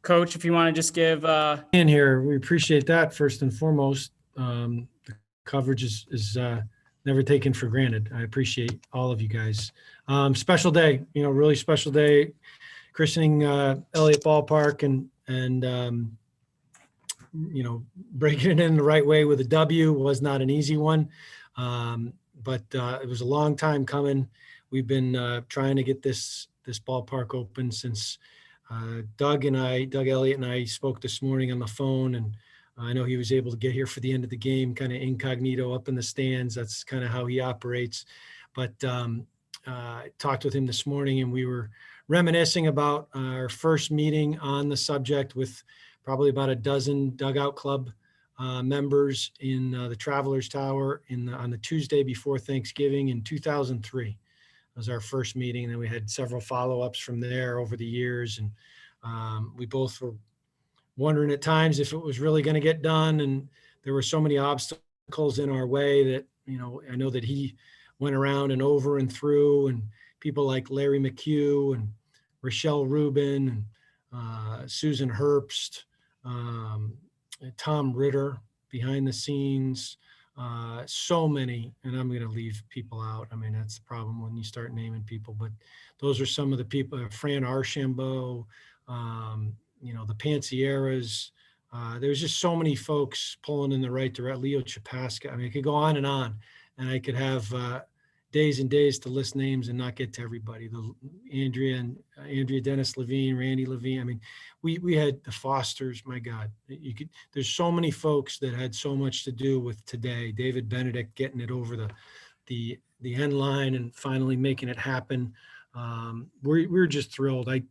Coach, if you want to just give in here, we appreciate that first and foremost. The coverage is never taken for granted. I appreciate all of you guys. Special day, really special day, christening Elliot Ballpark and breaking it in the right way with a W was not an easy one, but it was a long time coming. We've been trying to get this ballpark open since Doug Elliott and I spoke this morning on the phone, and I know he was able to get here for the end of the game, kind of incognito up in the stands. That's kind of how he operates. But I talked with him this morning, and we were reminiscing about our first meeting on the subject with probably about a dozen Dugout Club members in the Travelers Tower on the Tuesday before Thanksgiving in 2003. Was our first meeting. And then we had several follow-ups from there over the years. And we both were wondering at times if it was really going to get done. And there were so many obstacles in our way that, I know that he went around and over and through, and people like Larry McHugh and Rochelle Rubin and Susan Herbst, Tom Ritter behind the scenes, so many, and I'm going to leave people out. I mean, that's the problem when you start naming people, but those are some of the people, Fran Archambault, the Pansieras. There's just so many folks pulling in the right direction. Leo Chapaska. I mean, it could go on, and I could have days and days to list names and not get to everybody. Andrea Dennis Levine, Randy Levine. I mean, we had the Fosters. My God, there's so many folks that had so much to do with today. David Benedict getting it over the end line and finally making it happen. We're just thrilled. I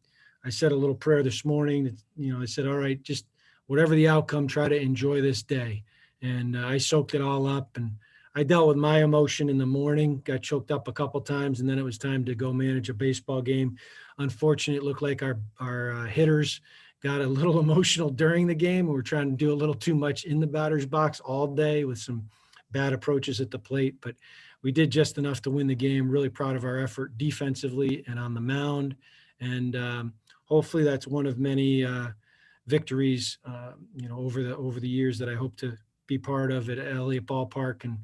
said a little prayer this morning. I said, all right, just whatever the outcome, try to enjoy this day. And I soaked it all up, and I dealt with my emotion in the morning, got choked up a couple times, and then it was time to go manage a baseball game. Unfortunately, it looked like our hitters got a little emotional during the game. We were trying to do a little too much in the batter's box all day with some bad approaches at the plate, but we did just enough to win the game. Really proud of our effort defensively and on the mound. And hopefully that's one of many victories, over the years that I hope to be part of at Elliot Ballpark. And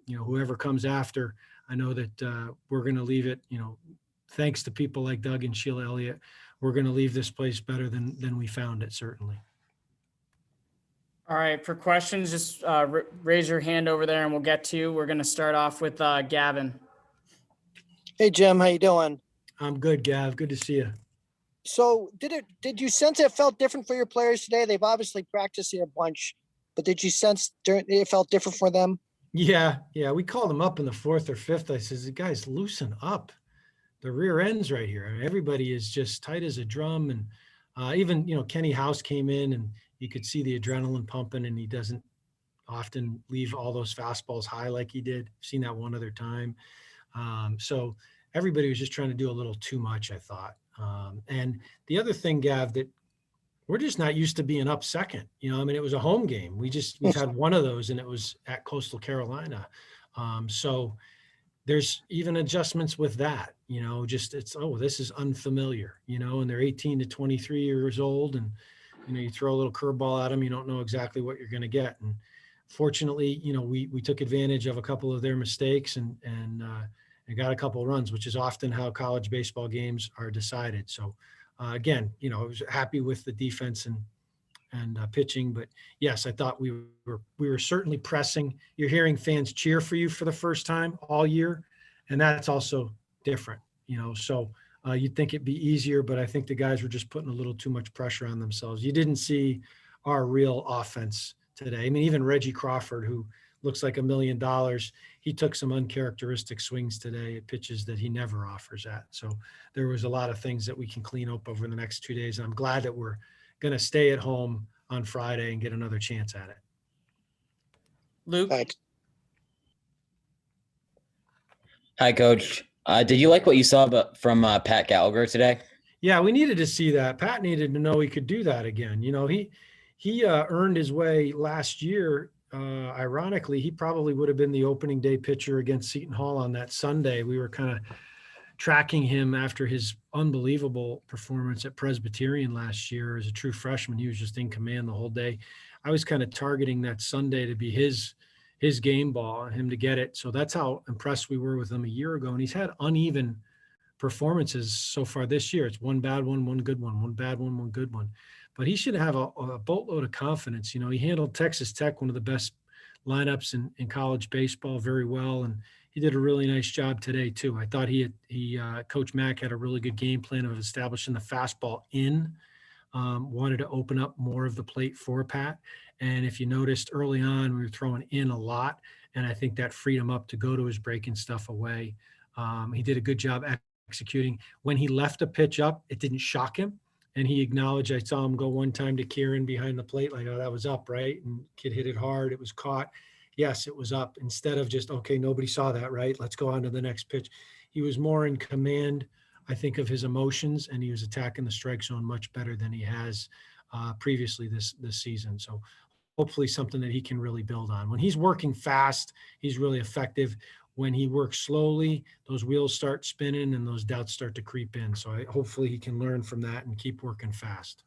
whoever comes after, I know that we're going to leave it, thanks to people like Doug and Sheila Elliott, we're going to leave this place better than we found it, certainly. All right, for questions, just raise your hand over there and we'll get to you. We're going to start off with Gavin. Hey, Jim, how you doing? I'm good, Gav. Good to see you. So did you sense it felt different for your players today? They've obviously practiced here a bunch, but did you sense it felt different for them? Yeah. We called them up in the fourth or fifth. I says, guys, loosen up. The rear end's right here. I mean, everybody is just tight as a drum. And even, Kenny House came in and you could see the adrenaline pumping, and he doesn't often leave all those fastballs high like he did. I've seen that one other time. So everybody was just trying to do a little too much, I thought. And the other thing, Gav, that we're just not used to being up second. It was a home game. We've had one of those, and it was at Coastal Carolina. So there's even adjustments with that, this is unfamiliar, and they're 18 to 23 years old, and, you throw a little curveball at them, you don't know exactly what you're going to get. And fortunately, we took advantage of a couple of their mistakes and got a couple of runs, which is often how college baseball games are decided. So again, I was happy with the defense and pitching, but yes, I thought we were certainly pressing. You're hearing fans cheer for you for the first time all year, and that's also different, so you'd think it'd be easier, but I think the guys were just putting a little too much pressure on themselves. You didn't see our real offense today. I mean, even Reggie Crawford, who looks like $1 million, he took some uncharacteristic swings today at pitches that he never offers at. So there was a lot of things that we can clean up over the next 2 days. And I'm glad that we're going to stay at home on Friday and get another chance at it. Luke. Thanks. Hi, Coach. Did you like what you saw from Pat Gallagher today? Yeah, we needed to see that. Pat needed to know he could do that again. He earned his way last year. Ironically, he probably would have been the opening day pitcher against Seton Hall on that Sunday. We were kind of tracking him after his unbelievable performance at Presbyterian last year as a true freshman. He was just in command the whole day. I was kind of targeting that Sunday to be his game ball, him to get it. So that's how impressed we were with him a year ago. And he's had uneven performances so far this year. It's one bad one, one good one, one bad one, one good one. But he should have a boatload of confidence. You know, he handled Texas Tech, one of the best lineups in college baseball, very well. And he did a really nice job today too. I thought Coach Mack had a really good game plan of establishing the fastball in, wanted to open up more of the plate for Pat. And if you noticed early on, we were throwing in a lot, and I think that freed him up to go to his breaking stuff away. He did a good job executing. When he left a pitch up, it didn't shock him. And he acknowledged, I saw him go one time to Kieran behind the plate, like, oh, that was up, right? And kid hit it hard. It was caught. Yes, it was up. Instead of just, okay, nobody saw that, right? Let's go on to the next pitch. He was more in command, I think, of his emotions, and he was attacking the strike zone much better than he has previously this season. So hopefully something that he can really build on. When he's working fast, he's really effective. When he works slowly, those wheels start spinning and those doubts start to creep in. So hopefully he can learn from that and keep working fast.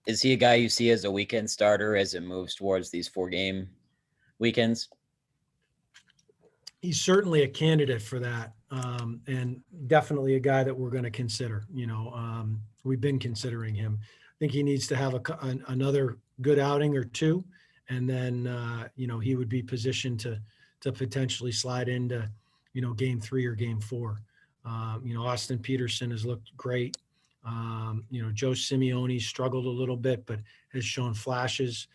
Is he a guy you see as a weekend starter as it moves towards these 4-game weekends? He's certainly a candidate for that, and definitely a guy that we're going to consider. We've been considering him. I think he needs to have another good outing or two, and then he would be positioned to potentially slide into game 3 or game 4. Austin Peterson has looked great. Joe Simeone struggled a little bit, but has shown flashes.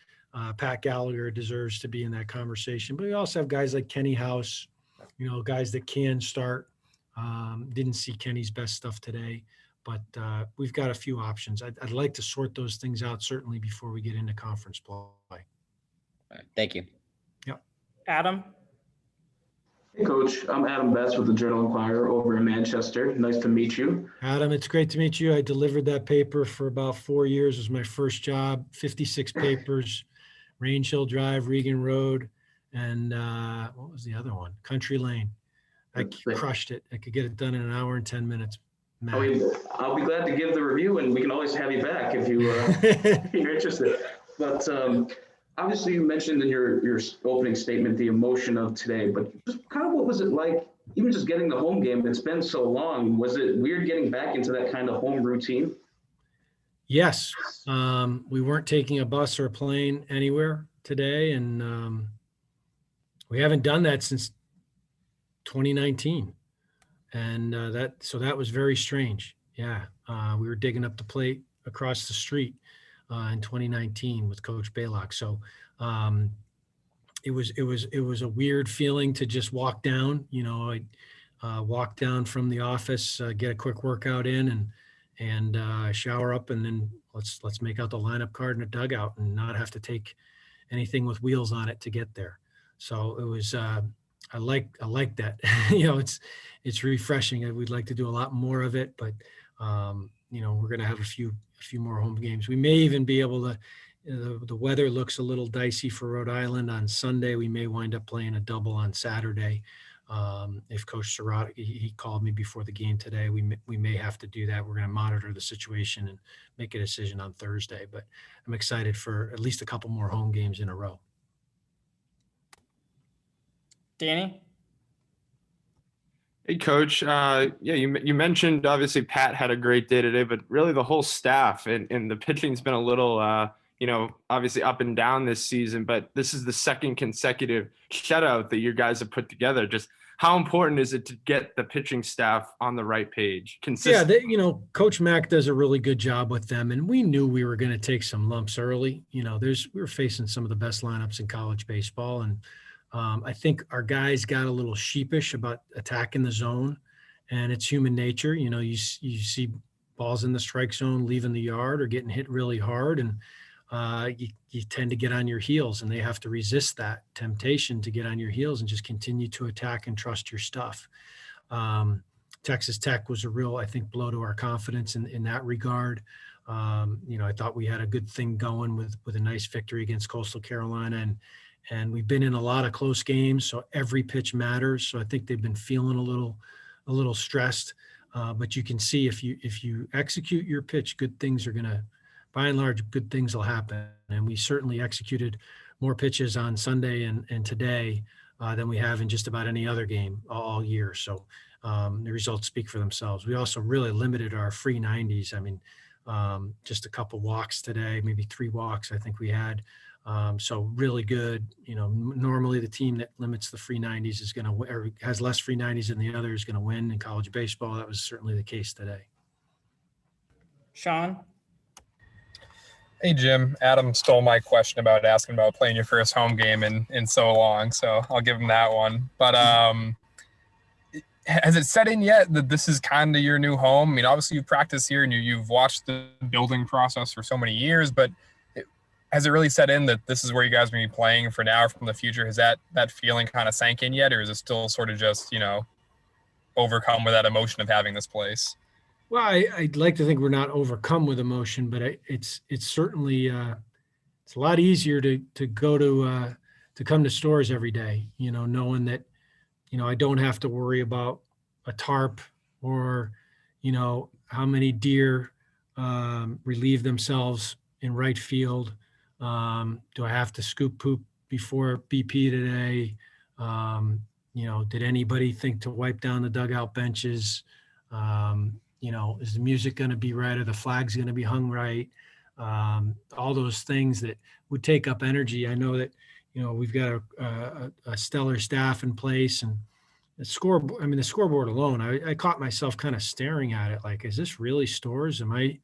Pat Gallagher deserves to be in that conversation, but we also have guys like Kenny House, guys that can start. Didn't see Kenny's best stuff today, but we've got a few options. I'd like to sort those things out certainly before we get into conference play. All right, thank you. Yep. Adam? Hey, Coach. I'm Adam Best with the Journal-Inquirer over in Manchester. Nice to meet you. Adam, it's great to meet you. I delivered that paper for about 4 years. It was my first job, 56 papers, Range Hill Drive, Regan Road, and what was the other one? Country Lane. I crushed it. I could get it done in an hour and 10 minutes. I'll be glad to give the review, and we can always have you back if you're interested. But obviously, you mentioned in your opening statement the emotion of today, but just kind of what was it like, even just getting the home game? It's been so long. Was it weird getting back into that kind of home routine? Yes. We weren't taking a bus or a plane anywhere today, and we haven't done that since 2019. And that was very strange. Yeah. We were digging up the plate across the street in 2019 with Coach Baylock. So it was a weird feeling to just walk down. I walk down from the office, get a quick workout in, and shower up, and then let's make out the lineup card in a dugout and not have to take anything with wheels on it to get there. So it was I like that. It's refreshing. We'd like to do a lot more of it, but we're going to have a few more home games. We may even be able to. The weather looks a little dicey for Rhode Island on Sunday. We may wind up playing a double on Saturday. If Coach Surratt, he called me before the game today, we may have to do that. We're going to monitor the situation and make a decision on Thursday. But I'm excited for at least a couple more home games in a row. Danny? Hey, Coach. You mentioned obviously Pat had a great day today, but really the whole staff and the pitching's been a little, obviously up and down this season. But this is the second consecutive shutout that you guys have put together. Just how important is it to get the pitching staff on the right page? Yeah, Coach Mack does a really good job with them, and we knew we were going to take some lumps early. We were facing some of the best lineups in college baseball, and I think our guys got a little sheepish about attacking the zone, and it's human nature. You see balls in the strike zone leaving the yard or getting hit really hard, and you tend to get on your heels, and they have to resist that temptation to get on your heels and just continue to attack and trust your stuff. Texas Tech was a real, I think, blow to our confidence in that regard. I thought we had a good thing going with a nice victory against Coastal Carolina, and we've been in a lot of close games, so every pitch matters. So I think they've been feeling a little a little stressed. But you can see if you execute your pitch, good things are gonna, by and large, good things will happen. And we certainly executed more pitches on Sunday and today than we have in just about any other game all year. So the results speak for themselves. We also really limited our free 90s. I mean, just a couple walks today, maybe 3 walks I think we had. So really good. Normally the team that limits the free 90s is going to, or has less free 90s than the other, is going to win in college baseball. That was certainly the case today. Sean? Hey, Jim. Adam stole my question about asking about playing your first home game in so long, so I'll give him that one. But has it set in yet that this is kind of your new home? I mean, obviously you've practiced here and you've watched the building process for so many years, but has it really set in that this is where you guys will be playing for now or from the future? Has that feeling kind of sank in yet, or is it still sort of just, overcome with that emotion of having this place? Well, I'd like to think we're not overcome with emotion, but it's certainly it's a lot easier to go to come to stores every day, knowing that, I don't have to worry about a tarp or, how many deer relieve themselves in right field. Do I have to scoop poop before BP today? Did anybody think to wipe down the dugout benches? Is the music going to be right, or the flag's going to be hung right? All those things that would take up energy. I know that, we've got a stellar staff in place, and the scoreboard alone, I caught myself kind of staring at it like, is this really stores? Am I,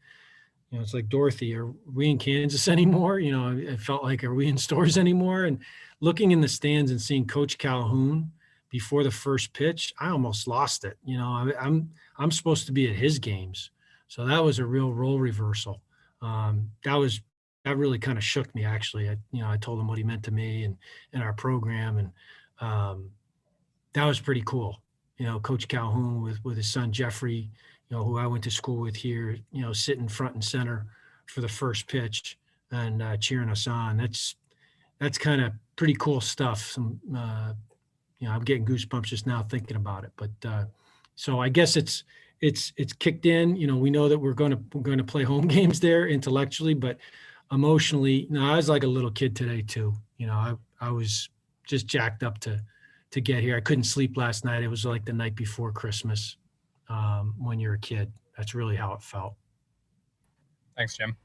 it's like Dorothy, are we in Kansas anymore? I felt like, are we in stores anymore? And looking in the stands and seeing Coach Calhoun before the first pitch, I almost lost it. I'm supposed to be at his games. So that was a real role reversal. That really kind of shook me, actually. I told him what he meant to me and our program. And that was pretty cool. Coach Calhoun with his son, Jeffrey, who I went to school with here, sitting front and center for the first pitch and cheering us on. That's kind of pretty cool stuff. I'm getting goosebumps just now thinking about it. But so I guess it's kicked in. We know that we're going to play home games there intellectually, but emotionally, I was like a little kid today too. I was just jacked up to get here. I couldn't sleep last night. It was like the night before Christmas. When you're a kid, that's really how it felt. Thanks, Jim.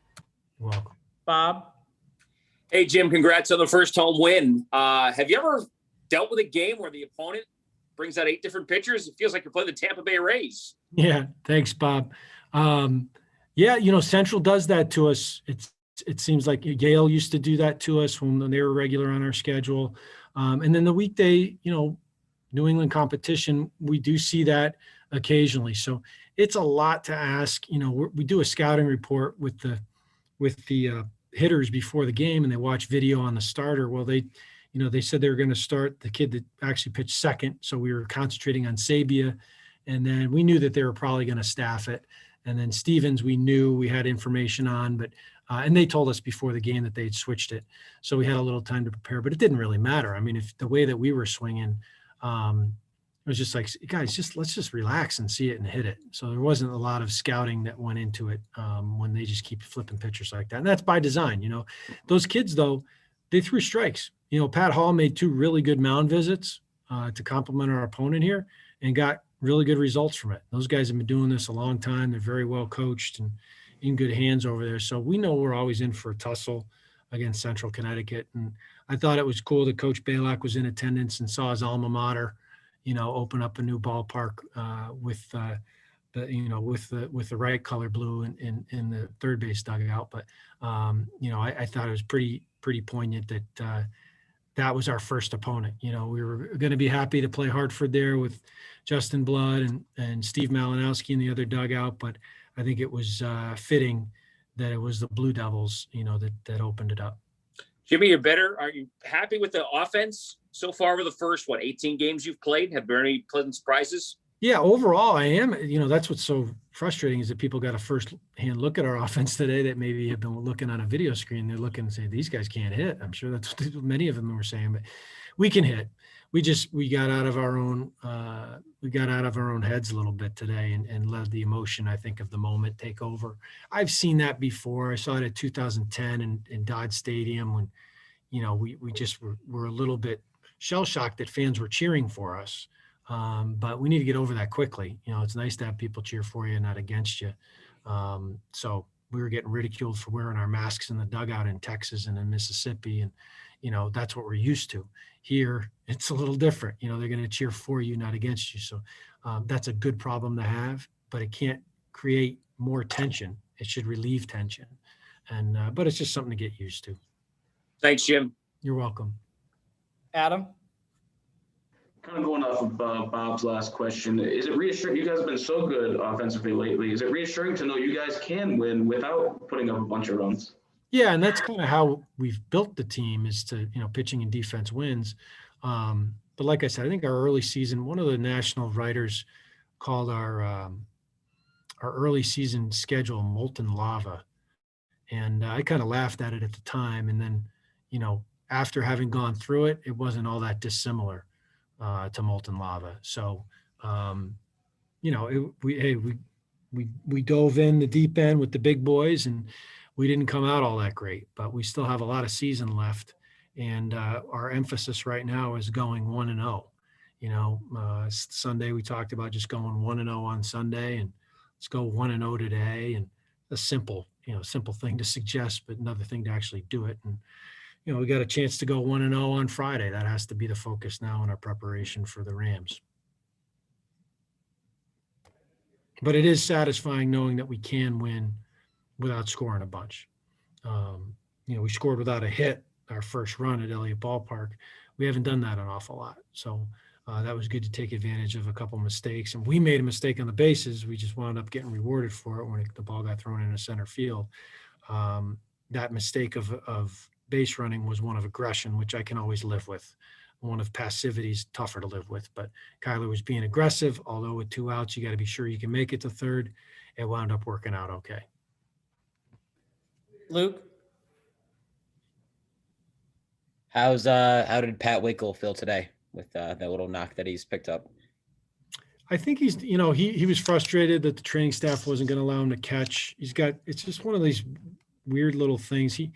You're welcome. Bob? Hey, Jim, congrats on the first home win. Have you ever dealt with a game where the opponent brings out 8 different pitchers? It feels like you're playing the Tampa Bay Rays. Yeah, thanks, Bob. Central does that to us. It seems like Yale used to do that to us when they were regular on our schedule. And then the weekday, New England competition, we do see that occasionally. So it's a lot to ask. We do a scouting report with the hitters before the game, and they watch video on the starter. Well, they said they were going to start the kid that actually pitched second. So we were concentrating on Sabia, and then we knew that they were probably going to staff it. And then Stevens, we knew we had information on, but and they told us before the game that they'd switched it. So we had a little time to prepare, but it didn't really matter. I mean, if the way that we were swinging, it was just like, guys, let's just relax and see it and hit it. So there wasn't a lot of scouting that went into it when they just keep flipping pitchers like that. And that's by design. Those kids, though, they threw strikes. Pat Hall made 2 really good mound visits to complement our opponent here and got really good results from it. Those guys have been doing this a long time. They're very well coached and in good hands over there. So we know we're always in for a tussle against Central Connecticut. And I thought it was cool that Coach Balak was in attendance and saw his alma mater, open up a new ballpark with the right color blue in the third base dugout. But I thought it was pretty poignant that that was our first opponent. We were going to be happy to play Hartford there with Justin Blood and Steve Malinowski in the other dugout, but I think it was fitting that it was the Blue Devils, that opened it up. Jimmy, are you happy with the offense so far over the first, 18 games you've played? Have there been any pleasant surprises? Yeah, overall I am. That's what's so frustrating is that people got a first-hand look at our offense today that maybe have been looking on a video screen. They're looking and saying, these guys can't hit. I'm sure that's what many of them were saying, but we can hit. we got out of our own heads a little bit today and let the emotion, I think, of the moment take over. I've seen that before. I saw it at 2010 in Dodge Stadium when, we just were a little bit shell shocked that fans were cheering for us. But we need to get over that quickly. It's nice to have people cheer for you, not against you. So we were getting ridiculed for wearing our masks in the dugout in Texas and in Mississippi. And, that's what we're used to. Here, it's a little different. They're going to cheer for you, not against you. So that's a good problem to have, but it can't create more tension. It should relieve tension. And, but it's just something to get used to. Thanks, Jim. You're welcome. Adam? Kind of going off of Bob's last question, is it reassuring? You guys have been so good offensively lately. Is it reassuring to know you guys can win without putting up a bunch of runs? Yeah, and that's kind of how we've built the team is to, pitching and defense wins. But like I said, I think our early season, one of the national writers called our early season schedule molten lava. And I kind of laughed at it at the time. And then, after having gone through it, it wasn't all that dissimilar to molten lava. So, we dove in the deep end with the big boys and we didn't come out all that great, but we still have a lot of season left. And our emphasis right now is going 1-0. Sunday we talked about just going 1-0 on Sunday, and let's go 1-0 today. And a simple thing to suggest, but another thing to actually do it. And we got a chance to go 1-0 on Friday. That has to be the focus now in our preparation for the Rams. But it is satisfying knowing that we can win without scoring a bunch. We scored without a hit our first run at Elliot Ballpark. We haven't done that an awful lot. So that was good to take advantage of a couple mistakes. And we made a mistake on the bases. We just wound up getting rewarded for it when the ball got thrown into center field. That mistake of base running was one of aggression, which I can always live with. One of passivity is tougher to live with. But Kyler was being aggressive, although with 2 outs, you got to be sure you can make it to third. It wound up working out okay. Luke? How did Pat Winkle feel today with that little knock that he's picked up? I think he's, he was frustrated that the training staff wasn't going to allow him to catch. It's just one of these weird little things. He's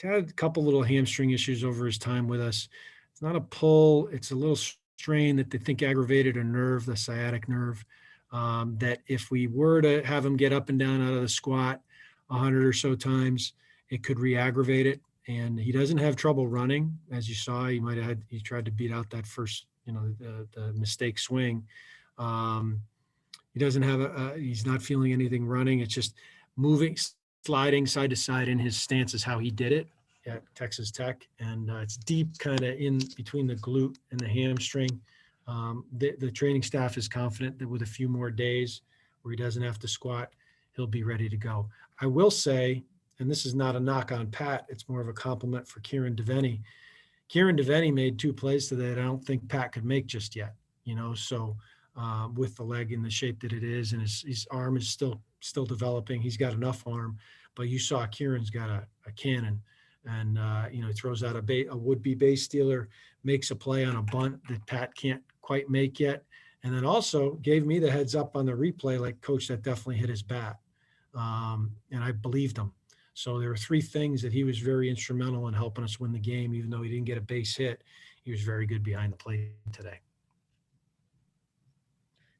had a couple little hamstring issues over his time with us. It's not a pull. It's a little strain that they think aggravated a nerve, the sciatic nerve, that if we were to have him get up and down out of the squat 100 or so times, it could re-aggravate it. And he doesn't have trouble running. As you saw, he tried to beat out that first, the mistake swing. He doesn't have he's not feeling anything running. It's just moving, sliding side to side in his stance is how he did it at Texas Tech. And it's deep kind of in between the glute and the hamstring. The training staff is confident that with a few more days where he doesn't have to squat, he'll be ready to go. I will say, and this is not a knock on Pat, it's more of a compliment for Kieran Devaney. Kieran Devaney made 2 plays today that I don't think Pat could make just yet, so with the leg in the shape that it is, and his arm is still developing. He's got enough arm, but you saw Kieran's got a cannon, and he throws out a would-be base stealer, makes a play on a bunt that Pat can't quite make yet, and then also gave me the heads up on the replay, like, coach, that definitely hit his bat, and I believed him. So there were 3 things that he was very instrumental in helping us win the game. Even though he didn't get a base hit, he was very good behind the plate today.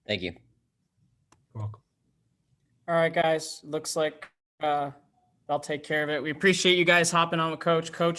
Thank you. You're welcome. All right, guys. Looks like I'll take care of it. We appreciate you guys hopping on with Coach. Coach,